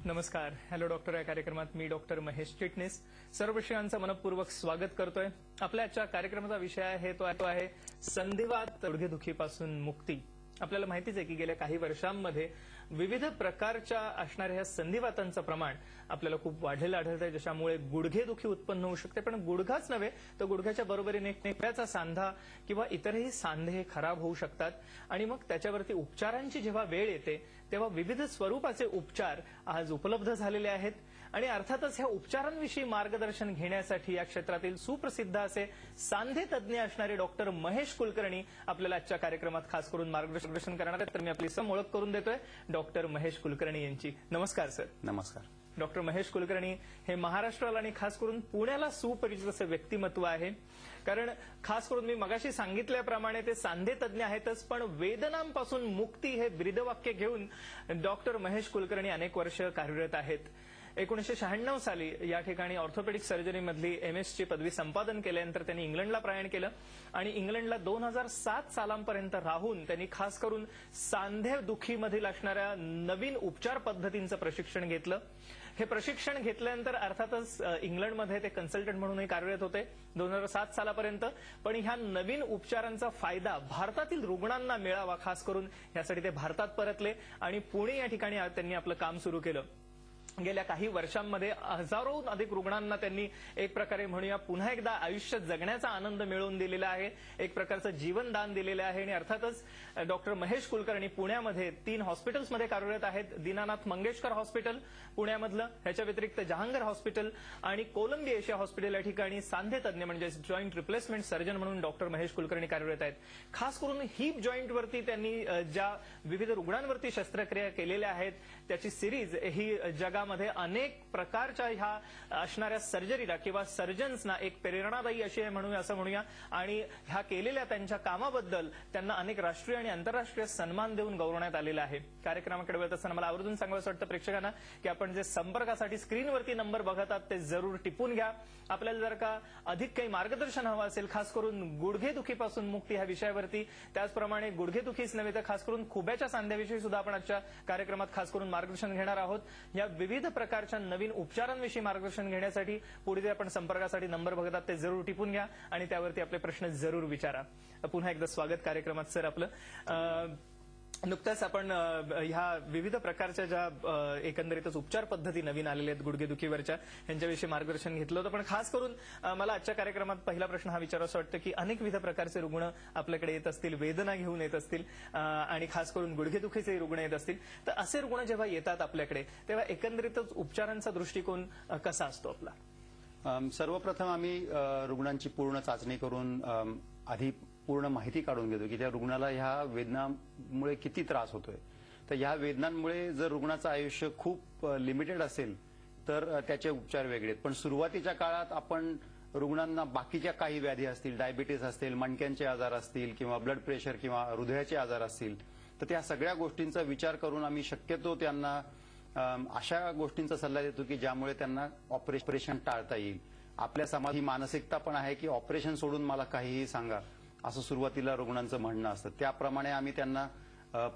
नमस्कार. Hello doctor या कार्यक्रमात मी डॉक्टर महेश चिटणीस सर्व विषयांचं मनपूर्वक स्वागत करतोय. आपल्या आजच्या कार्यक्रमाचा विषय आहे तो आहे संधिवात गुडघेदुखीपासून मुक्ती. आपल्याला माहितीच आहे की गेल्या काही वर्षांमध्ये विविध प्रकारच्या असणाऱ्या ह्या संधिवातांचं प्रमाण आपल्याला खूप वाढलेलं आढळतंय, ज्याच्यामुळे गुडघेदुखी उत्पन्न होऊ शकते. पण गुडघाच नव्हे तर गुडघ्याच्या बरोबरीने पायाचा सांधा किंवा इतरही सांधे हे खराब होऊ शकतात आणि मग त्याच्यावरती उपचारांची जेव्हा वेळ येते तेव्हा विविध स्वरूपाचे उपचार आज उपलब्ध झालेले आहेत. आणि अर्थातच ह्या उपचारांविषयी मार्गदर्शन घेण्यासाठी या क्षेत्रातील सुप्रसिद्ध असे सांधे तज्ज्ञ असणारे डॉक्टर महेश कुलकर्णी आपल्याला आजच्या कार्यक्रमात खास करून मार्गदर्शन करणार आहेत. तर मी आपली ओळख करून देतोय डॉक्टर महेश कुलकर्णी यांची. नमस्कार सर. नमस्कार. डॉक्टर महेश कुलकर्णी हे महाराष्ट्राला आणि खास करून पुण्याला सुपरिचित असे व्यक्तिमत्व आहे. कारण खास करून मी मगाशी सांगितल्याप्रमाणे ते सांधे तज्ज्ञ आहेतच, पण वेदनांपासून मुक्ती हे ब्रीदवाक्य घेऊन डॉक्टर महेश कुलकर्णी अनेक वर्ष कार्यरत आहेत. 1996 साली या ठिकाणी ऑर्थोपेडिक सर्जरीमधली MS ची पदवी संपादन केल्यानंतर त्यांनी इंग्लंडला प्रयाण केलं आणि इंग्लंडला 2007 सालांपर्यंत राहून त्यांनी खास करून सांधे दुखीमधील असणाऱ्या नवीन उपचार पद्धतींचं प्रशिक्षण घेतलं. हे प्रशिक्षण घेतल्यानंतर अर्थातच इंग्लंडमध्ये ते कन्सल्टंट म्हणूनही कार्यरत होते 2007 सालापर्यंत. पण ह्या नवीन उपचारांचा फायदा भारतातील रुग्णांना मिळावा खास करून यासाठी ते भारतात परतले आणि पुणे या ठिकाणी त्यांनी आपलं काम सुरू केलं. गेल्या काही वर्षांमध्ये हजारोहून अधिक रुग्णांना त्यांनी एक प्रकारे म्हणूया पुन्हा एकदा आयुष्य जगण्याचा आनंद मिळवून दिलेला आहे, एक प्रकारचं जीवनदान दिलेलं आहे. आणि अर्थातच डॉक्टर महेश कुलकर्णी पुण्यामध्ये 3 हॉस्पिटल्समध्ये कार्यरत आहेत. दीनानाथ मंगेशकर हॉस्पिटल पुण्यामधलं, ह्याच्या व्यतिरिक्त जहांगीर हॉस्पिटल आणि कोलंबिया एशिया हॉस्पिटल या ठिकाणी सांधे तज्ज्ञ म्हणजे जॉईंट रिप्लेसमेंट सर्जन म्हणून डॉक्टर महेश कुलकर्णी कार्यरत आहेत. खास करून हिप जॉईंटवरती त्यांनी ज्या विविध रुग्णांवरती शस्त्रक्रिया केलेल्या आहेत त्याची सिरीज ही जगामध्ये अनेक प्रकारच्या ह्या असणाऱ्या सर्जरीला किंवा सर्जन्सना एक प्रेरणादायी अशी आहे म्हणूया असं म्हणूया. आणि ह्या केलेल्या त्यांच्या कामाबद्दल त्यांना अनेक राष्ट्रीय आणि आंतरराष्ट्रीय सन्मान देऊन गौरवण्यात आलेला आहे. कार्यक्रमाकडे वळत असताना मला आवर्जून सांगावंसं वाटतं प्रेक्षकांना की आपण जे संपर्कासाठी स्क्रीनवरती नंबर बघत आहात ते जरूर टिपून घ्या. आपल्याला जर का अधिक काही मार्गदर्शन हवं असेल खास करून गुडघेदुखीपासून मुक्ती ह्या विषयावरती, त्याचप्रमाणे गुडघेदुखीच नव्हे तर खास करून खुब्याच्या सांध्याविषयी सुद्धा आपण आजच्या कार्यक्रमात खास करून मार्गदर्शन घेणार आहोत. या विविध प्रकारच्या नवीन उपचारांविषयी मार्गदर्शन घेण्यासाठी पुढे जे आपण संपर्कासाठी नंबर बघतात ते जरूर टिपून घ्या आणि त्यावरती आपले प्रश्न जरूर विचारा. पुन्हा एकदा स्वागत कार्यक्रमात सर आपलं. नुकताच आपण ह्या विविध प्रकारच्या ज्या एकंदरीतच उपचार पद्धती नवीन आलेल्या आहेत गुडघेदुखीवरच्या यांच्याविषयी मार्गदर्शन घेतलं होतं. पण खास करून मला आजच्या कार्यक्रमात पहिला प्रश्न हा विचारावासा वाटतं की अनेक विविध प्रकारचे रुग्ण आपल्याकडे येत असतील, वेदना घेऊन येत असतील आणि खास करून गुडघेदुखीचे रुग्ण येत असतील. तर असे रुग्ण जेव्हा येतात आपल्याकडे तेव्हा एकंदरीतच उपचारांचा दृष्टिकोन कसा असतो आपला? सर्वप्रथम आम्ही रुग्णांची पूर्ण चाचणी करून आधी पूर्ण माहिती काढून घेतो की त्या रुग्णाला ह्या वेदनांमुळे किती त्रास होतोय. तर ह्या वेदनांमुळे जर रुग्णाचं आयुष्य खूप लिमिटेड असेल तर त्याचे उपचार वेगळे आहेत. पण सुरुवातीच्या काळात आपण रुग्णांना बाकीच्या काही व्याधी असतील, डायबिटीस असतील, मणक्यांचे आजार असतील किंवा ब्लड प्रेशर किंवा हृदयाचे आजार असतील, तर त्या सगळ्या गोष्टींचा विचार करून आम्ही शक्यतो त्यांना अशा गोष्टींचा सल्ला देतो की ज्यामुळे त्यांना ऑपरेशन टाळता येईल. आपल्या समाजात ही मानसिकता पण आहे की ऑपरेशन सोडून मला काहीही सांगा असं सुरुवातीला रुग्णांचं म्हणणं असतं. त्याप्रमाणे आम्ही त्यांना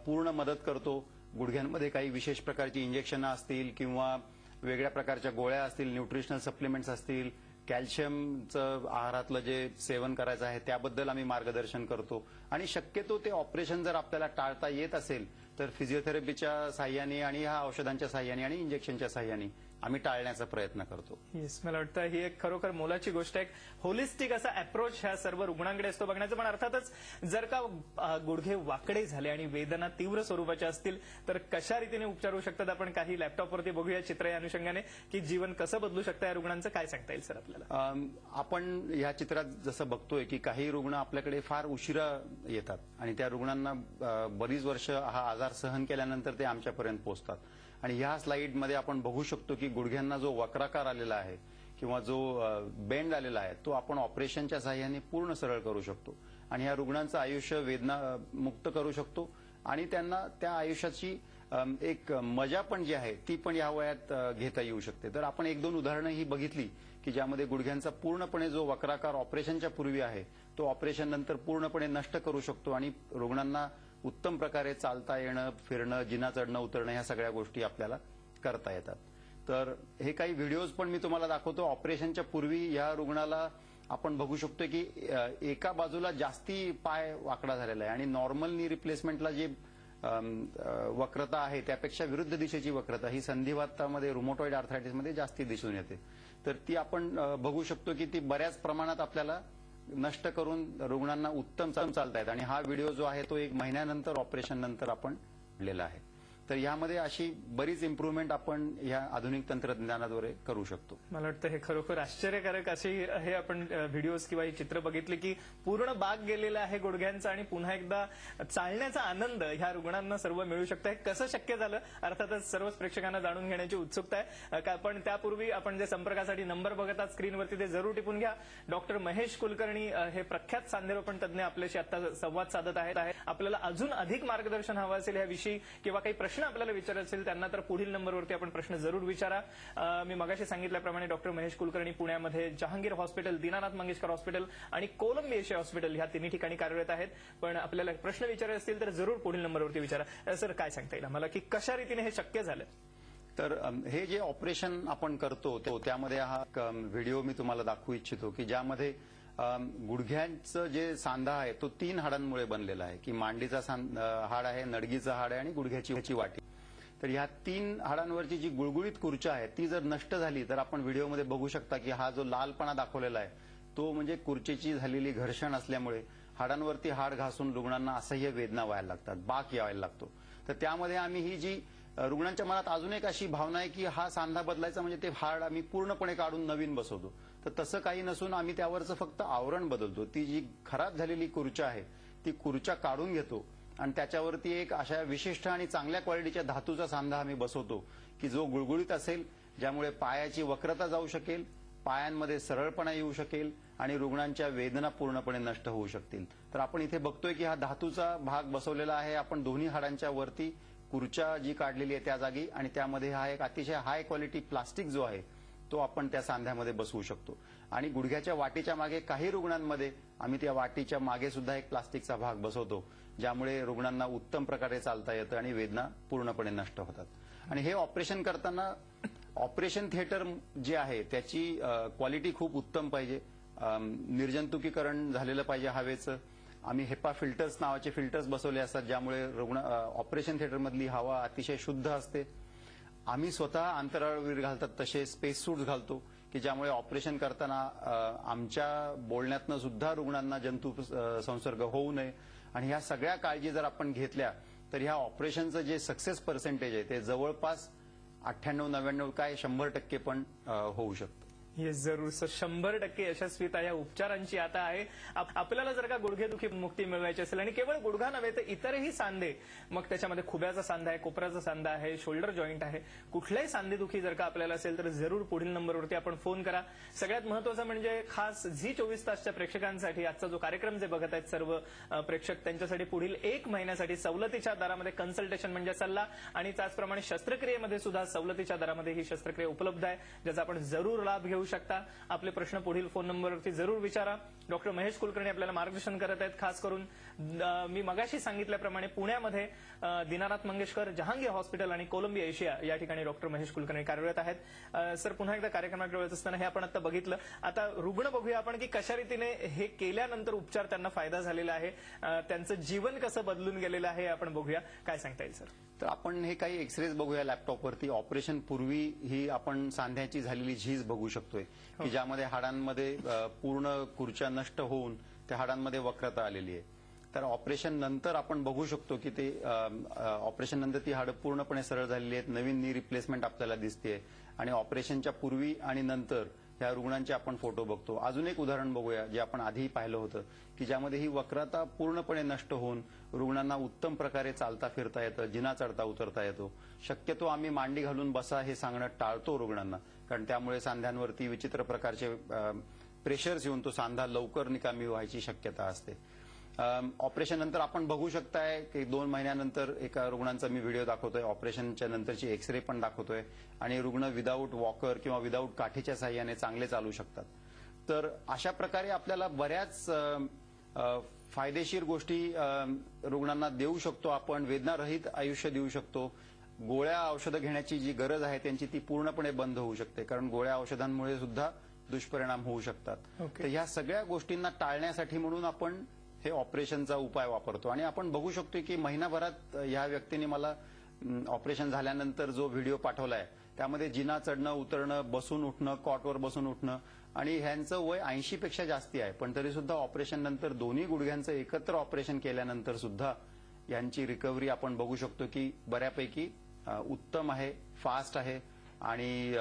पूर्ण मदत करतो. गुडघ्यांमध्ये काही विशेष प्रकारची इंजेक्शनं असतील किंवा वेगळ्या प्रकारच्या गोळ्या असतील, न्यूट्रिशनल सप्लिमेंट्स असतील, कॅल्शियमचं आहारातलं जे सेवन करायचं आहे त्याबद्दल आम्ही मार्गदर्शन करतो. आणि शक्यतो ते ऑपरेशन जर आपल्याला टाळता येत असेल तर फिजिओथेरपीच्या साह्याने आणि ह्या औषधांच्या साह्याने आणि इंजेक्शनच्या साह्याने आम्ही टाळण्याचा प्रयत्न करतो. येस, मला वाटतं ही एक खरोखर मोलाची गोष्ट आहे. होलिस्टिक असा अप्रोच ह्या सर्व रुग्णांकडे असतो बघण्याचं. पण अर्थातच जर का गुडघे वाकडे झाले आणि वेदना तीव्र स्वरूपाच्या असतील तर कशा रीतीने उपचार होऊ शकतात आपण काही लॅपटॉपवरती बघूया चित्र या अनुषंगाने की जीवन कसं बदलू शकतं या रुग्णांचं. काय सांगता येईल सर आपल्याला? आपण ह्या चित्रात जसं बघतोय की काही रुग्ण आपल्याकडे फार उशिरा येतात आणि त्या रुग्णांना बरीच वर्ष हा आजार सहन केल्यानंतर ते आमच्यापर्यंत पोहोचतात. आणि ह्या स्लाइडमध्ये आपण बघू शकतो की गुडघ्यांना जो वक्राकार आलेला आहे किंवा जो बेंड आलेला आहे तो आपण ऑपरेशनच्या साह्याने पूर्ण सरळ करू शकतो आणि ह्या रुग्णांचं आयुष्य वेदना मुक्त करू शकतो आणि त्यांना त्या आयुष्याची एक मजा पण जी आहे ती पण या वयात घेता येऊ शकते. तर आपण एक दोन उदाहरणं ही बघितली की ज्यामध्ये गुडघ्यांचा पूर्णपणे जो वक्राकार ऑपरेशनच्या पूर्वी आहे तो ऑपरेशन नंतर पूर्णपणे नष्ट करू शकतो आणि रुग्णांना उत्तम प्रकारे चालता येणं, फिरणं, जिना चढणं, उतरणं ह्या सगळ्या गोष्टी आपल्याला करता येतात. तर हे काही व्हिडिओज पण मी तुम्हाला दाखवतो. ऑपरेशनच्या पूर्वी या रुग्णाला आपण बघू शकतो की एका बाजूला जास्ती पाय वाकडा झालेला आहे आणि नॉर्मल नी रिप्लेसमेंटला जे वक्रता आहे त्यापेक्षा विरुद्ध दिशेची वक्रता ही संधिवातामध्ये रुमोटॉइड आर्थरायटिसमध्ये जास्ती दिसून येते. तर ती आपण बघू शकतो की ती बऱ्याच प्रमाणात आपल्याला नष्ट करून रुग्णांना उत्तम चालता येत आणि हा व्हिडिओ जो आहे तो 1 महिन्यानंतर ऑपरेशन नंतर आपण काढलेला आहे. तर यामध्ये अशी बरीच इम्प्रूव्हमेंट आपण या आधुनिक तंत्रज्ञानाद्वारे करू शकतो. मला वाटतं हे खरोखर आश्चर्यकारक अशी हे आपण व्हिडिओज किंवा ही चित्र बघितली की पूर्ण बाग गेलेला आहे गुडघ्यांचा आणि पुन्हा एकदा चालण्याचा आनंद ह्या रुग्णांना सर्व मिळू शकतं. हे कसं शक्य झालं अर्थातच सर्वच प्रेक्षकांना जाणून घेण्याची उत्सुकता आहे. पण त्यापूर्वी आपण जे संपर्कासाठी नंबर बघत आहात स्क्रीनवरती ते जरूर टिपून घ्या. डॉक्टर महेश कुलकर्णी हे प्रख्यात सांधेरोपण तज्ज्ञ आपल्याशी आता संवाद साधत आहेत. आपल्याला अजून अधिक मार्गदर्शन हवं असेल याविषयी किंवा काही प्रश्न आपल्याला विचारायचे असेल त्यांना तर पुढील नंबरवरती आपण प्रश्न जरूर विचारा. मी मगाशी सांगितल्याप्रमाणे डॉक्टर महेश कुलकर्णी पुण्यामध्ये जहांगीर हॉस्पिटल, दीनानाथ मंगेशकर हॉस्पिटल आणि कोलंबी एशिया हॉस्पिटल ह्या तिन्ही ठिकाणी कार्यरत आहेत. पण आपल्याला प्रश्न विचारायचे असतील तर जरूर पुढील नंबरवरती विचारा. सर काय सांगता येईल आम्हाला की कशा रीतीने हे शक्य झालं? तर हे जे ऑपरेशन आपण करतो त्यामध्ये हा व्हिडिओ मी तुम्हाला दाखवू इच्छितो की ज्यामध्ये गुडघ्यांचं जे सांधा आहे तो 3 हाडांमुळे बनलेला आहे की मांडीचा हाड आहे, नडगीचं हाड आहे आणि गुडघ्याची वाटी. तर ह्या 3 हाडांवरची जी गुळगुळीत कुर्चा आहे ती जर नष्ट झाली तर आपण व्हिडिओमध्ये बघू शकता की हा जो लालपणा दाखवलेला आहे तो म्हणजे कुर्चेची झालेली घर्षण असल्यामुळे हाडांवरती हाड घासून रुग्णांना असह्य वेदना व्हायला लागतात, बाक यायला लागतो. तर त्यामध्ये आम्ही ही जी रुग्णांच्या मनात अजून एक अशी भावना आहे की हा सांधा बदलायचा म्हणजे ते हाड आम्ही पूर्णपणे काढून नवीन बसवतो. तर तसं काही नसून आम्ही त्यावरचं फक्त आवरण बदलतो. ती जी खराब झालेली कुर्चा आहे ती कुर्चा काढून घेतो आणि त्याच्यावरती एक अशा विशिष्ट आणि चांगल्या क्वालिटीच्या धातूचा सांधा आम्ही बसवतो की जो गुळगुळीत असेल, ज्यामुळे पायाची वक्रता जाऊ शकेल, पायांमध्ये सरळपणा येऊ शकेल आणि रुग्णांच्या वेदना पूर्णपणे नष्ट होऊ शकतील. तर आपण इथे बघतोय की हा धातूचा भाग बसवलेला आहे आपण दोन्ही हाडांच्या वरती. कुर्चा जी काढलेली आहे त्या जागी आणि त्यामध्ये हा एक अतिशय हाय क्वालिटी प्लास्टिक जो आहे तो आपण त्या सांध्यामध्ये बसवू शकतो. आणि गुडघ्याच्या वाटीच्या मागे काही रुग्णांमध्ये आम्ही त्या वाटीच्या मागे सुद्धा एक प्लास्टिकचा भाग बसवतो ज्यामुळे रुग्णांना उत्तम प्रकारे चालता येतं आणि वेदना पूर्णपणे नष्ट होतात. आणि हे ऑपरेशन करताना ऑपरेशन थिएटर जे आहे त्याची क्वालिटी खूप उत्तम पाहिजे. निर्जंतुकीकरण झालेलं पाहिजे हवेचं. आम्ही हेपा फिल्टर्स नावाचे फिल्टर्स बसवले असतात ज्यामुळे रुग्ण ऑपरेशन थिएटरमधली हवा अतिशय शुद्ध असते. आम्ही स्वतः अंतराळवीर घालतात तसे स्पेस सूट्स घालतो की ज्यामुळे ऑपरेशन करताना आमच्या बोलण्यातनं सुद्धा रुग्णांना जंतू संसर्ग होऊ नये. आणि ह्या सगळ्या काळजी जर आपण घेतल्या तर ह्या ऑपरेशनचं जे सक्सेस पर्सेंटेज आहे ते जवळपास 98-99 काय 100% पण होऊ शकतं. हे जरूर सर 100% यशस्वीता या उपचारांची आता आहे. आपल्याला जर का गुडघेदुखी मुक्ती मिळवायची असेल आणि केवळ गुडघा नव्हे तर इतरही सांधे, मग त्याच्यामध्ये खुब्याचा सांधा आहे, कोपराचा सांधा आहे, शोल्डर जॉईंट आहे, कुठल्याही सांधेदुखी जर का आपल्याला असेल तर जरूर पुढील नंबरवरती आपण फोन करा. सगळ्यात महत्वाचं म्हणजे खास झी 24 तासच्या प्रेक्षकांसाठी आजचा जो कार्यक्रम जे बघत आहेत सर्व प्रेक्षक त्यांच्यासाठी पुढील 1 महिन्यासाठी सवलतीच्या दरामध्ये कन्सल्टेशन म्हणजे सल्ला आणि त्याचप्रमाणे शस्त्रक्रियेमध्ये सुद्धा सवलतीच्या दरामध्ये ही शस्त्रक्रिया उपलब्ध आहे ज्याचा आपण जरूर लाभ घेऊ शकता. आपले प्रश्न पुढील फोन नंबरवरती जरूर विचारा. डॉक्टर महेश कुलकर्णी आपल्याला मार्गदर्शन करत आहेत. खास करून मी मगाशी सांगितल्याप्रमाणे पुण्यामध्ये दीनानाथ मंगेशकर, जहांगीर हॉस्पिटल आणि कोलंबी एशिया या ठिकाणी डॉक्टर महेश कुलकर्णी कार्यरत आहेत. सर पुन्हा एकदा कार्यक्रमाकडे वळत असताना हे आपण आता बघितलं. आता रुग्ण बघूया आपण की कशा रीतीने हे केल्यानंतर उपचार त्यांना फायदा झालेला आहे, त्यांचं जीवन कसं बदलून गेलेलं आहे आपण बघूया. काय सांगता येईल सर? तर आपण हे काही एक्सरेज बघूया लॅपटॉपवरती. ऑपरेशन पूर्वी ही आपण सांध्याची झालेली झीज बघू शकतोय की ज्यामध्ये हाडांमध्ये पूर्ण कुर्च्या नष्ट होऊन त्या हाडांमध्ये वक्रता आलेली आहे. तर ऑपरेशन नंतर आपण बघू शकतो की ते ऑपरेशन नंतर ती हाडं पूर्णपणे सरळ झालेली आहेत, नवीन नी रिप्लेसमेंट आपल्याला दिसते. आणि ऑपरेशनच्या पूर्वी आणि नंतर ह्या रुग्णांचे आपण फोटो बघतो. अजून एक उदाहरण बघूया जे आपण आधी पाहिलं होतं की ज्यामध्ये ही वक्रता पूर्णपणे नष्ट होऊन रुग्णांना उत्तम प्रकारे चालता फिरता येतं, जिना चढता उतरता येतो. शक्यतो आम्ही मांडी घालून बसा हे सांगणं टाळतो रुग्णांना, कारण त्यामुळे सांध्यांवरती विचित्र प्रकारचे प्रेशर्स येऊन तो सांधा लवकर निकामी व्हायची शक्यता असते. ऑपरेशन नंतर आपण बघू शकताय की 2 महिन्यानंतर एका रुग्णांचा मी व्हिडिओ दाखवतोय, ऑपरेशनच्या नंतरची एक्सरे पण दाखवतोय आणि रुग्ण विदाऊट वॉकर किंवा विदाऊट काठीच्या साह्याने चांगले चालू शकतात. तर अशा प्रकारे आपल्याला बऱ्याच फायदेशीर गोष्टी रुग्णांना देऊ शकतो आपण. वेदनारहित आयुष्य देऊ शकतो. गोळ्या औषधं घेण्याची जी गरज आहे त्यांची ती पूर्णपणे बंद होऊ शकते, कारण गोळ्या औषधांमुळे सुद्धा दुष्परिणाम होऊ शकतात. तर ह्या सगळ्या गोष्टींना टाळण्यासाठी म्हणून आपण हे ऑपरेशनचा उपाय वापरतो. आणि आपण बघू शकतो की महिनाभरात ह्या व्यक्तीने मला ऑपरेशन झाल्यानंतर जो व्हिडिओ पाठवलाय त्यामध्ये जिना चढणं उतरणं, बसून उठणं, कॉटवर बसून उठणं, आणि ह्यांचं वय 80 पेक्षा जास्ती आहे, पण तरी सुद्धा ऑपरेशन नंतर दोन्ही गुडघ्यांचं एकत्र ऑपरेशन केल्यानंतर सुद्धा यांची रिकव्हरी आपण बघू शकतो की बऱ्यापैकी उत्तम आहे, फास्ट आहे. आणि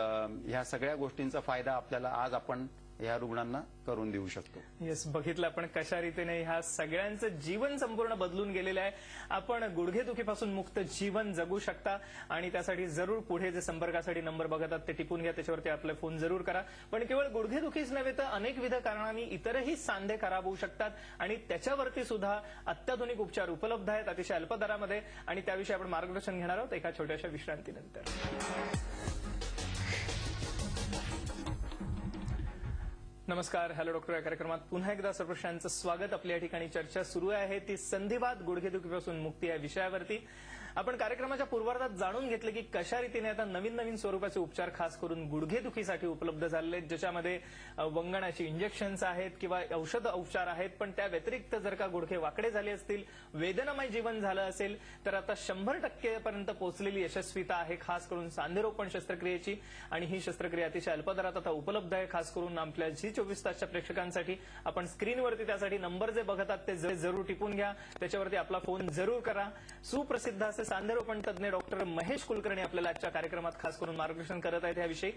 ह्या सगळ्या गोष्टींचा फायदा आपल्याला आज आपण ह्या रुग्णांना करून देऊ शकतो. येस, बघितलं आपण कशा रीतीने ह्या सगळ्यांचं जीवन संपूर्ण बदलून गेलेलं आहे. आपण गुडघेदुखीपासून मुक्त जीवन जगू शकता आणि त्यासाठी जरूर पुढे जे संपर्कासाठी नंबर बघत आहात ते टिपून घ्या, त्याच्यावरती आपला फोन जरूर करा. पण केवळ गुडघेदुखीच नव्हे तर अनेकविध कारणांनी इतरही सांधे खराब होऊ शकतात आणि त्याच्यावरती सुद्धा अत्याधुनिक उपचार उपलब्ध आहेत अतिशय अल्प दरामध्ये, आणि त्याविषयी आपण मार्गदर्शन घेणार आहोत एका छोट्याशा विश्रांतीनंतर. नमस्कार, हॅलो डॉक्टर या कार्यक्रमात पुन्हा एकदा सर्वश्रांचं स्वागत. आपल्या ठिकाणी चर्चा सुरू आहे ती संधिवात गुडघेदुखीपासून मुक्ती या विषयावरती. आपण कार्यक्रमाच्या पूर्वार्धात जाणून घेतलं की कशा रीतीने आता नवीन नवीन स्वरूपाचे उपचार खास करून गुडघेदुखीसाठी उपलब्ध झालेले आहेत, ज्याच्यामध्ये वंगणाची इंजेक्शन्स आहेत किंवा औषध उपचार आहेत. पण त्या व्यतिरिक्त जर का गुडघे वाकडे झाले असतील, वेदनामय जीवन झालं असेल, तर आता 100% पर्यंत पोहोचलेली यशस्वीता आहे खास करून सांधेरोपण शस्त्रक्रियेची. आणि ही शस्त्रक्रिया अतिशय अल्प दरात आता उपलब्ध आहे खास करून आपल्या झी24 तासच्या प्रेक्षकांसाठी. आपण स्क्रीनवरती त्यासाठी नंबर जे बघत आहात ते जरूर टिपून घ्या, त्याच्यावरती आपला फोन जरूर करा. सुप्रसिद्ध असे सांधेरोपण तज्ञ डॉक्टर महेश कुलकर्णी आपल्याला आजच्या कार्यक्रमात खास करून मार्गदर्शन करत आहेत याविषयी.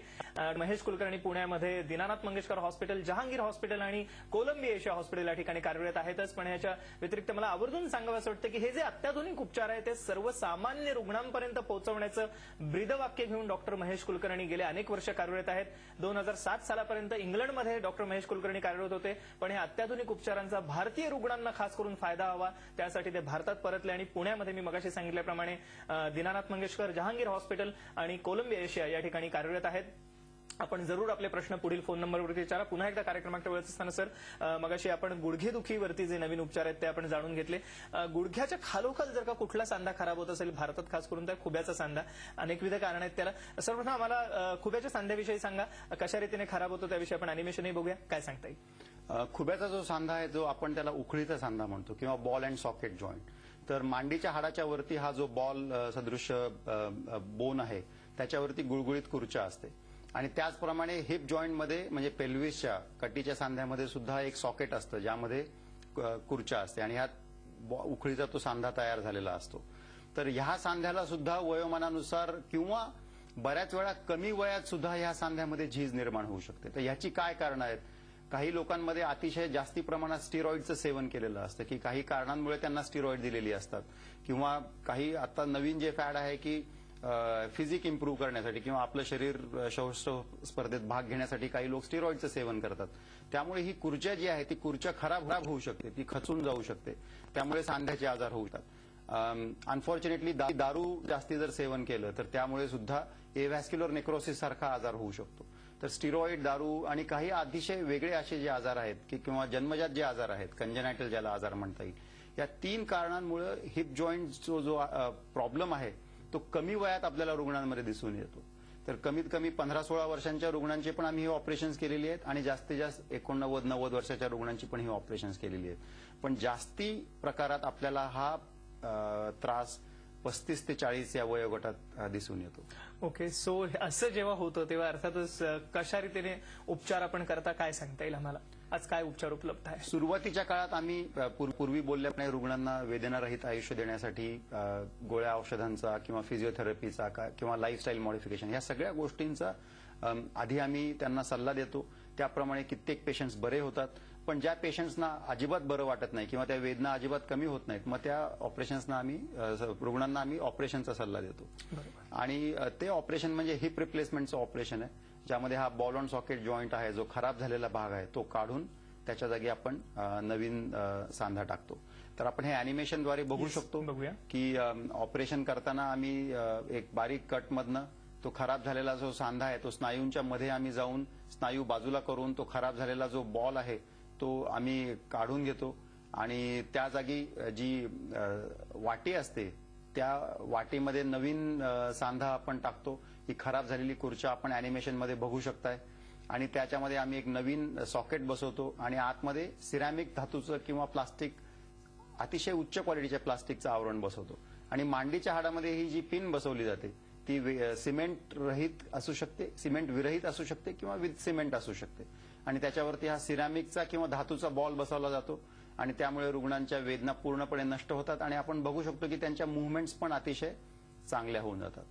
महेश कुलकर्णी पुण्यामध्ये दीनानाथ मंगेशकर हॉस्पिटल, जहांगीर हॉस्पिटल आणि कोलंबिया एशिया हॉस्पिटल या ठिकाणी कार्यरत आहेतच. पण याच्या व्यतिरिक्त मला आवर्जून सांगावं वाटतं की हे जे अत्याधुनिक उपचार आहेत ते सर्वसामान्य रुग्णांपर्यंत पोहोचवण्याचं ब्रीदवाक्य घेऊन डॉक्टर महेश कुलकर्णी गेले अनेक वर्ष कार्यरत आहेत. 2007 सालापर्यंत इंग्लंडमध्ये डॉक्टर महेश कुलकर्णी कार्यरत होते. पण या अत्याधुनिक उपचारांचा भारतीय रुग्णांना खास करून फायदा हवा त्यासाठी ते भारतात परतले आणि पुण्यामध्ये मी मगाशी सांगितल्याप्रमाणे दीनानाथ मंगेशकर, जहांगीर हॉस्पिटल आणि कोलंबिया एशिया या ठिकाणी कार्यरत आहेत. आपण जरूर आपले प्रश्न पुढील फोन नंबरवरती विचारा. पुन्हा एकदा कार्यक्रमाच्या वेळेस असताना सर, मगाशी आपण गुडघेदुखीवरती जे नवीन उपचार आहेत ते आपण जाणून घेतले. गुडघ्याच्या खालोखाल जर का कुठला सांधा खराब होत असेल भारतात खास करून त्या खुब्याचा सांधा, अनेकविध कारण आहेत त्याला. सर्वप्रथम आम्हाला खुब्याच्या सांध्याविषयी सांगा, कशा रीतीने खराब होतो त्याविषयी आपण अॅनिमेशनही बघूया, काय सांगता येईल? खुब्याचा जो सांधा आहे जो आपण त्याला उखळीचा सांधा म्हणतो किंवा बॉल अँड सॉकेट जॉईंट, तर मांडीच्या हाडाच्या वरती हा जो बॉल सदृश्य बोन आहे त्याच्यावरती गुळगुळीत कुर्चा असते. आणि त्याचप्रमाणे हिप जॉईंटमध्ये म्हणजे पेल्विसच्या कटीच्या सांध्यामध्ये सुद्धा एक सॉकेट असतं ज्यामध्ये कुर्चा असते आणि ह्यात उखळीचा तो सांधा तयार झालेला असतो. तर ह्या सांध्याला सुद्धा वयोमानानुसार किंवा बऱ्याच वेळा कमी वयात सुद्धा ह्या सांध्यामध्ये झीज निर्माण होऊ शकते. तर ह्याची काय कारणं आहेत? काही लोकांमध्ये अतिशय जास्ती प्रमाणात स्टिरॉइडचं सेवन केलेलं असतं की काही कारणांमुळे त्यांना स्टिरॉइड दिलेली असतात, किंवा काही आता नवीन जे फॅड आहे की फिजिक इम्प्रूव्ह करण्यासाठी किंवा आपलं शरीर शौर्य स्पर्धेत भाग घेण्यासाठी काही लोक स्टिरॉइडचं सेवन करतात. त्यामुळे ही कुर्चा जी आहे ती कुर्चा खराब होऊ शकते, ती खचून जाऊ शकते, त्यामुळे सांध्याचे आजार होऊ शकतात. अनफॉर्च्युनेटली दारू जास्ती जर सेवन केलं तर त्यामुळे सुद्धा एव्हॅस्क्युलर नेक्रोसिस सारखा आजार होऊ शकतो. तर स्टिरॉइड, दारू आणि काही अतिशय वेगळे असे जे आजार आहेत की किंवा जन्मजात जे आजार आहेत, कंजेनायटल ज्याला आजार म्हणता येईल, या 3 कारणांमुळे हिप जॉईंटचा जो प्रॉब्लेम आहे तो कमी वयात आपल्याला रुग्णांमध्ये दिसून येतो. तर कमीत कमी 15-16 वर्षांच्या रुग्णांची पण आम्ही ही ऑपरेशन्स केलेली आहेत आणि जास्तीत जास्त 89-90 वर्षाच्या रुग्णांची पण ही ऑपरेशन्स केलेली आहेत. पण जास्ती प्रकारात आपल्याला हा त्रास 35 ते 40 या वयोगटात दिसून येतो. ओके, सो असं जेव्हा होतं तेव्हा अर्थातच कशा रीतीने उपचार आपण करता, काय सांगता येईल आम्हाला? आज काय उपचार उपलब्ध आहे? सुरुवातीच्या काळात आम्ही पूर्वी बोलल्याप्रमाणे रुग्णांना वेदनारहित आयुष्य देण्यासाठी गोळ्या औषधांचा किंवा फिजिओथेरपीचा किंवा लाईफस्टाईल मॉडिफिकेशन या सगळ्या गोष्टींचा आधी आम्ही त्यांना सल्ला देतो. त्याप्रमाणे कित्येक पेशंट्स बरे होतात. पण ज्या पेशंट्सना अजिबात बरं वाटत नाही किंवा त्या वेदना अजिबात कमी होत नाहीत, मग त्या ऑपरेशन्सना रुग्णांना आम्ही ऑपरेशनचा सल्ला देतो. आणि ते ऑपरेशन म्हणजे हिप रिप्लेसमेंटचं ऑपरेशन आहे, ज्यामध्ये हा बॉल ऑन सॉकेट जॉईंट आहे जो खराब झालेला भाग आहे तो काढून त्याच्या जागी आपण नवीन सांधा टाकतो. तर आपण हे अॅनिमेशनद्वारे बघू शकतो बघूया. की ऑपरेशन करताना आम्ही एक बारीक कटमधनं तो खराब झालेला जो सांधा आहे तो स्नायूंच्या मध्ये आम्ही जाऊन स्नायू बाजूला करून तो खराब झालेला जो बॉल आहे तो आम्ही काढून घेतो आणि त्या जागी जी वाटी असते त्या वाटीमध्ये नवीन सांधा आपण टाकतो. ही खराब झालेली खुर्च्या आपण अॅनिमेशनमध्ये बघू शकताय आणि त्याच्यामध्ये आम्ही एक नवीन सॉकेट बसवतो आणि आतमध्ये सिरॅमिक धातूचं किंवा प्लास्टिक अतिशय उच्च क्वालिटीच्या प्लास्टिकचं आवरण बसवतो आणि मांडीच्या हाडामध्ये ही जी पिन बसवली जाते ती सिमेंट रहित असू शकते, सिमेंट विरहित असू शकते किंवा विथ सिमेंट असू शकते आणि त्याच्यावरती हा सिरॅमिकचा किंवा धातूचा बॉल बसवला जातो आणि त्यामुळे रुग्णांच्या वेदना पूर्णपणे नष्ट होतात आणि आपण बघू शकतो की त्यांच्या मुव्हमेंट्स पण अतिशय चांगल्या होऊन जातात.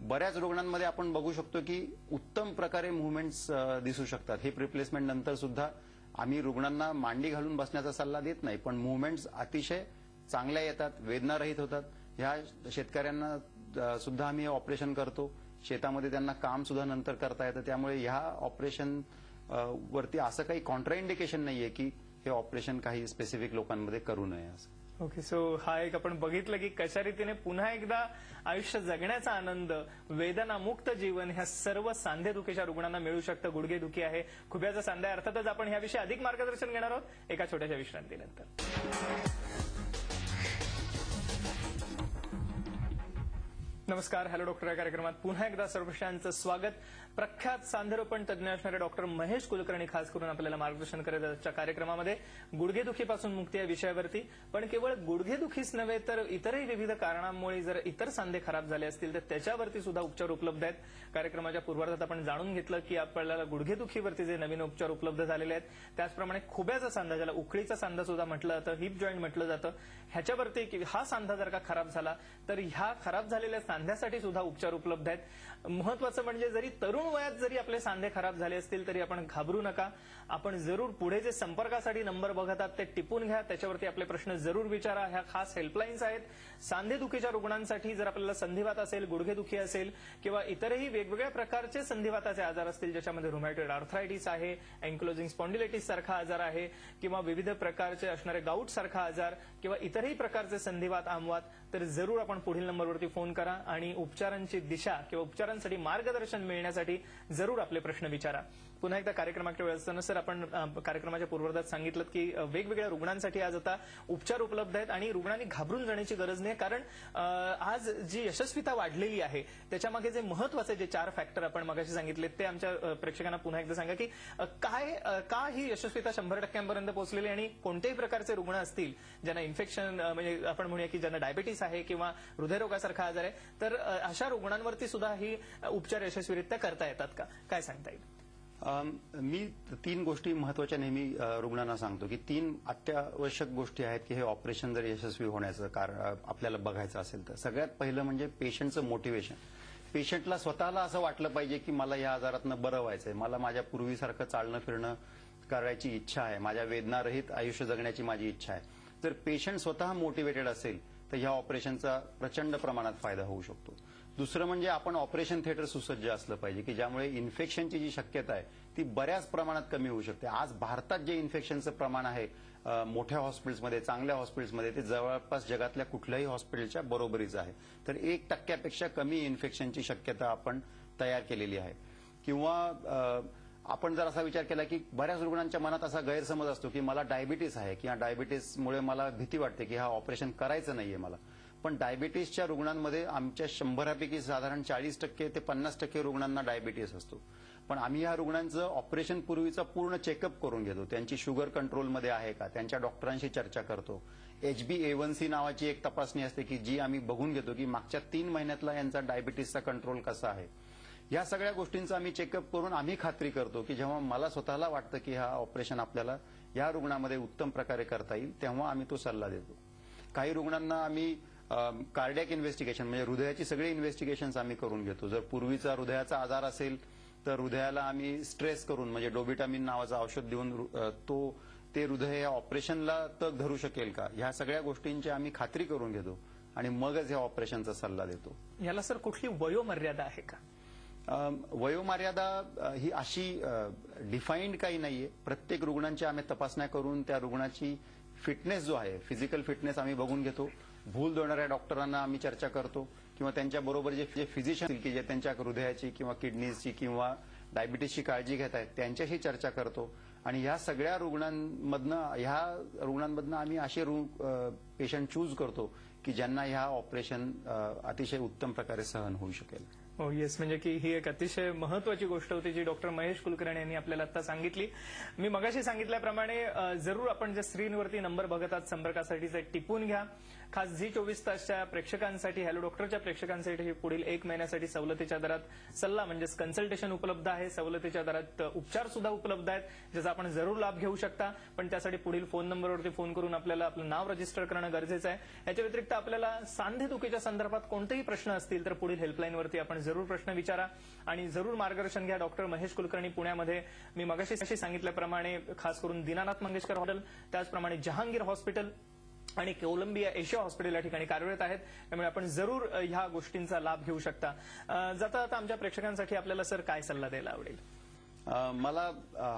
बऱ्याच रुग्णांमध्ये आपण बघू शकतो की उत्तम प्रकारे मुव्हमेंट्स दिसू शकतात. हिप रिप्लेसमेंट नंतर सुद्धा आम्ही रुग्णांना मांडी घालून बसण्याचा सल्ला देत नाही, पण मुव्हमेंट्स अतिशय चांगल्या येतात, वेदनारहित होतात. ह्या शेतकऱ्यांना सुद्धा आम्ही ऑपरेशन करतो. शेतामध्ये त्यांना काम सुद्धा नंतर करता येतं. त्यामुळे ह्या ऑपरेशन वरती असं काही कॉन्ट्राइंडिकेशन नाहीये की हे ऑपरेशन काही स्पेसिफिक लोकांमध्ये करू नये असं. ओके, सो हा एक आपण बघितलं की कशा रीतीने पुन्हा एकदा आयुष्य जगण्याचा आनंद, वेदनामुक्त जीवन ह्या सर्व सांधेदुखीच्या रुग्णांना मिळू शकतं. गुडघेदुखी आहे, खुब्याचा सांधा आहे. अर्थातच आपण ह्याविषयी अधिक मार्गदर्शन घेणार आहोत एका छोट्याशा विश्रांतीनंतर. नमस्कार, हॅलो डॉक्टर या कार्यक्रमात पुन्हा एकदा सर्वश्रांचं स्वागत. प्रख्यात सांधेरोपण तज्ज्ञ असणारे डॉक्टर महेश कुलकर्णी खास करून आपल्याला मार्गदर्शन करत आजच्या कार्यक्रमामध्ये गुडघेदुखीपासून मुक्ती या विषयावरती. पण केवळ गुडघेदुखीच नव्हे तर इतरही विविध कारणांमुळे जर इतर सांधे खराब झाले असतील तर त्याच्यावरती सुद्धा उपचार उपलब्ध आहेत. कार्यक्रमाच्या पूर्वार्धात आपण जाणून घेतलं की आपल्याला गुडघेदुखीवरती जे नवीन उपचार उपलब्ध झालेले आहेत, त्याचप्रमाणे खुब्याचा सांधा, ज्याला उखळीचा सांधा सुद्धा म्हटलं जातं, हिप जॉईंट म्हटलं जातं, ह्याच्यावरती हा सांधा जर का खराब झाला तर ह्या खराब झालेल्या सांध्यासाठी सुद्धा उपचार उपलब्ध आहेत. महत्वाचं म्हणजे जरी तरुण वयात जरी आपले सांधे खराब झाले असतील तरी आपण घाबरू नका. आपण जरूर पुढे जे संपर्कासाठी नंबर बघत आहात ते टिपून घ्या, त्याच्यावरती आपले प्रश्न जरूर विचारा. ह्या खास हेल्पलाईन्स आहेत सांधेदुखीच्या रुग्णांसाठी. जर आपल्याला संधिवात असेल, गुडघेदुखी असेल किंवा इतरही वेगवेगळ्या प्रकारचे संधिवाताचे आजार असतील ज्याच्यामध्ये रुमॅटॉइड आर्थरायटिस आहे, अँक्लोजिंग स्पॉन्डिलायटिस सारखा आजार आहे किंवा विविध प्रकारचे असणारे गाऊट सारखा आजार किंवा इतरही प्रकारचे संधिवात, आमवात, तर जरूर आपण पुढील नंबरवरती फोन करा आणि उपचारांची दिशा किंवा उपचारांसाठी मार्गदर्शन मिळण्यासाठी जरूर आपले प्रश्न विचारा. पुन्हा एकदा कार्यक्रमाच्या वेळ असताना सर आपण कार्यक्रमाच्या पूर्वार्धात सांगितलं की वेगवेगळ्या रुग्णांसाठी आज आता उपचार उपलब्ध आहेत आणि रुग्णांनी घाबरून जाण्याची गरज नाही. कारण आज जी यशस्वीता वाढलेली आहे त्याच्यामागे जे महत्वाचे जे 4 फॅक्टर आपण मगाशी सांगितले ते आमच्या प्रेक्षकांना पुन्हा एकदा सांगा की का ही यशस्वीता 100% पोहोचलेली आणि कोणत्याही प्रकारचे रुग्ण असतील ज्यांना इन्फेक्शन म्हणजे आपण म्हणूया की ज्यांना डायबिटीस आहे किंवा हृदयरोगासारखा आजार आहे, तर अशा रुग्णांवरती सुद्धा ही उपचार यशस्वीरित्या करता येतात का, काय सांगता येईल? मी 3 गोष्टी महत्वाच्या नेहमी रुग्णांना सांगतो की 3 अत्यावश्यक गोष्टी आहेत की हे ऑपरेशन जर यशस्वी होण्याचं कारण आपल्याला बघायचं असेल तर. सगळ्यात पहिलं म्हणजे पेशंटचं मोटिवेशन. पेशंटला स्वतःला असं वाटलं पाहिजे की मला या आजारातनं बरं व्हायचंय, मला माझ्या पूर्वीसारखं चालणं फिरणं करायची इच्छा आहे, माझ्या वेदनारहित आयुष्य जगण्याची माझी इच्छा आहे. जर पेशंट स्वतः मोटिवेटेड असेल तर ह्या ऑपरेशनचा प्रचंड प्रमाणात फायदा होऊ शकतो. दुसरं म्हणजे आपण ऑपरेशन थिएटर सुसज्ज असलं पाहिजे की ज्यामुळे इन्फेक्शनची जी शक्यता आहे ती बऱ्याच प्रमाणात कमी होऊ शकते. आज भारतात जे इन्फेक्शनचं प्रमाण आहे मोठ्या हॉस्पिटल्समध्ये, चांगल्या हॉस्पिटल्समध्ये, ते जवळपास जगातल्या कुठल्याही हॉस्पिटलच्या बरोबरीचं आहे. तर 1% कमी इन्फेक्शनची शक्यता आपण तयार केलेली आहे. किंवा आपण जर असा विचार केला की बऱ्याच रुग्णांच्या मनात असा गैरसमज असतो की मला डायबिटीस आहे किंवा डायबिटीसमुळे मला भीती वाटते की हा ऑपरेशन करायचं नाहीये मला. पण डायबिटीसच्या रुग्णांमध्ये आमच्या 100पैकी साधारण 40% ते 50% रुग्णांना डायबिटीस असतो. पण आम्ही या रुग्णांचं ऑपरेशन पूर्वीचा पूर्ण चेकअप करून घेतो. त्यांची शुगर कंट्रोलमध्ये आहे का, त्यांच्या डॉक्टरांशी चर्चा करतो. HbA1c नावाची एक तपासणी असते की जी आम्ही बघून घेतो की मागच्या 3 महिन्यातला यांचा डायबिटीसचा कंट्रोल कसा आहे. या सगळ्या गोष्टींचा आम्ही चेकअप करून आम्ही खात्री करतो की जेव्हा मला स्वतःला वाटतं की हा ऑपरेशन आपल्याला या रुग्णामध्ये उत्तम प्रकारे करता येईल तेव्हा आम्ही तो सल्ला देतो. काही रुग्णांना आम्ही कार्डियाक इन्व्हेस्टिगेशन म्हणजे हृदयाची सगळी इन्व्हेस्टिगेशन्स आम्ही करून घेतो. जर पूर्वीचा हृदयाचा आजार असेल तर हृदयाला आम्ही स्ट्रेस करून म्हणजे डोबिटामिन नावाचं औषध देऊन ते हृदय या ऑपरेशनला तग धरू शकेल का, ह्या सगळ्या गोष्टींची आम्ही खात्री करून घेतो आणि मगच या ऑपरेशनचा सल्ला देतो. याला सर कुठली वयोमर्यादा आहे का? वयोमर्यादा ही अशी डिफाईन्ड काही नाहीये. प्रत्येक रुग्णांची आम्ही तपासण्या करून त्या रुग्णाची फिटनेस जो आहे, फिजिकल फिटनेस आम्ही बघून घेतो. भूल देणाऱ्या डॉक्टरांना आम्ही चर्चा करतो किंवा त्यांच्या बरोबर जे फिजिशियन की जे त्यांच्या हृदयाची किंवा किडनीची किंवा डायबिटीसची काळजी घेत आहेत त्यांच्याशी चर्चा करतो. आणि ह्या सगळ्या रुग्णांमधनं आम्ही असे पेशंट चूज करतो की ज्यांना ह्या ऑपरेशन अतिशय उत्तम प्रकारे सहन होऊ शकेल. हो येस, म्हणजे की ही एक अतिशय महत्वाची गोष्ट होती जी डॉक्टर महेश कुलकर्णी यांनी आपल्याला आता सांगितली. मी मगाशी सांगितल्याप्रमाणे जरूर आपण जे स्क्रीनवरती नंबर बघत आहात संपर्कासाठी ते टिपून घ्या. खास झी 24 तासच्या प्रेक्षकांसाठी, हॅलो डॉक्टरच्या प्रेक्षकांसाठी पुढील 1 महिन्यासाठी सवलतीच्या दरात सल्ला म्हणजेच कन्सल्टेशन उपलब्ध आहे. सवलतीच्या दरात उपचार सुद्धा उपलब्ध आहेत ज्याचा आपण जरूर लाभ घेऊ शकता. पण त्यासाठी पुढील फोन नंबरवरती फोन करून आपल्याला आपलं नाव रजिस्टर करणं गरजेचं आहे. याच्या व्यतिरिक्त आपल्याला सांधेदुखीच्या संदर्भात कोणतेही प्रश्न असतील तर पुढील हेल्पलाईनवरती आपण जरूर प्रश्न विचारा आणि जरूर मार्गदर्शन घ्या. डॉक्टर महेश कुलकर्णी पुण्यामध्ये मी मगाशी सांगितल्याप्रमाणे खास करून दीनानाथ मंगेशकर हॉस्पिटल, त्याचप्रमाणे जहांगीर हॉस्पिटल आणि कोलंबिया एशिया हॉस्पिटल या ठिकाणी कार्यरत आहेत. त्यामुळे आपण जरूर ह्या गोष्टींचा लाभ घेऊ शकता. जाता जाता आमच्या प्रेक्षकांसाठी आपल्याला सर काय सल्ला द्यायला आवडेल? मला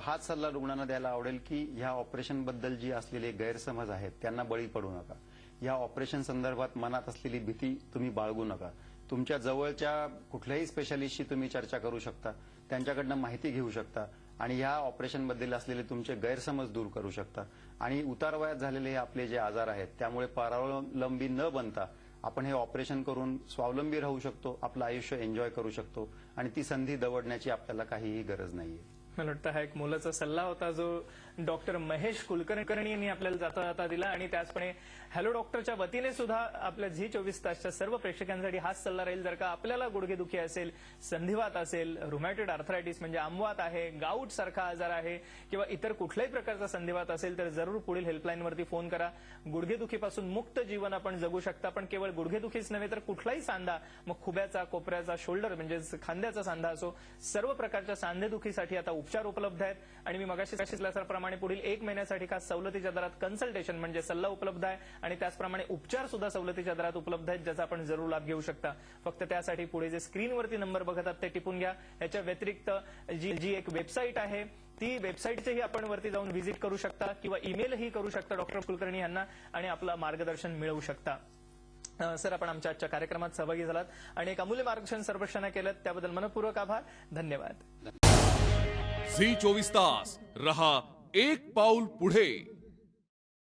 हाच सल्ला रुग्णांना द्यायला आवडेल की ह्या ऑपरेशन बद्दल जी असलेले गैरसमज आहेत त्यांना बळी पडू नका. या ऑपरेशन संदर्भात मनात असलेली भीती तुम्ही बाळगू नका. तुमच्या जवळच्या कुठल्याही स्पेशालिस्टशी तुम्ही चर्चा करू शकता, त्यांच्याकडनं माहिती घेऊ शकता आणि ह्या ऑपरेशन बद्दल असलेले तुमचे गैरसमज दूर करू शकता. आणि उतारवयात झालेले हे आपले जे आजार आहेत त्यामुळे परावलंबी न बनता आपण हे ऑपरेशन करून स्वावलंबी राहू शकतो, आपलं आयुष्य एन्जॉय करू शकतो आणि ती संधी दवडण्याची आपल्याला काहीही गरज नाहीये. मला वाटतं हा एक मोलाचा सल्ला होता जो डॉक्टर महेश कुलकर्णी यांनी आपल्याला जाता जाता दिला. आणि त्याचपणे हॅलो डॉक्टरच्या वतीने सुद्धा आपल्या झी 24 तासच्या सर्व प्रेक्षकांसाठी हाच सल्ला राहील. जर का आपल्याला गुडघेदुखी असेल, संधिवात असेल, रुमॅटॉइड आर्थरायटिस म्हणजे आमवात आहे, गाऊट सारखा आजार आहे किंवा इतर कुठल्याही प्रकारचा संधिवात असेल तर जरूर पुढील हेल्पलाईनवरती फोन करा. गुडघेदुखीपासून मुक्त जीवन आपण जगू शकता. पण केवळ गुडघेदुखीच नव्हे तर कुठलाही सांधा, मग खुब्याचा, कोपऱ्याचा, शोल्डर म्हणजे खांद्याचा सांधा असो, सर्व प्रकारच्या सांधेदुखीसाठी आता उपचार उपलब्ध आहेत. आणि मी मगाशी सांगितल्याप्रमाणे पुढील 1 महिन्यासाठी खास सवलतीच्या दरात कन्सल्टेशन म्हणजे सल्ला उपलब्ध आहे आणि त्याचप्रमाणे उपचार सुद्धा सवलतीच्या दरात उपलब्ध आहेत ज्याचा आपण जरूर लाभ घेऊ शकता. फक्त त्यासाठी पुढे जे स्क्रीनवरती नंबर बघत आहात ते टिपून घ्या. याच्या व्यतिरिक्त जी एक वेबसाईट आहे ती वेबसाईटचेही आपण वरती जाऊन व्हिजिट करू शकता किंवा ईमेलही करू शकता डॉक्टर कुलकर्णी यांना आणि आपलं मार्गदर्शन मिळवू शकता. सर, आपण आमच्या आजच्या कार्यक्रमात सहभागी झालात आणि एक अमूल्य मार्गदर्शन सर्वेक्षण केलं त्याबद्दल मनपूर्वक आभार. धन्यवाद. झी 24 तास रहा एक पाऊल पुढे.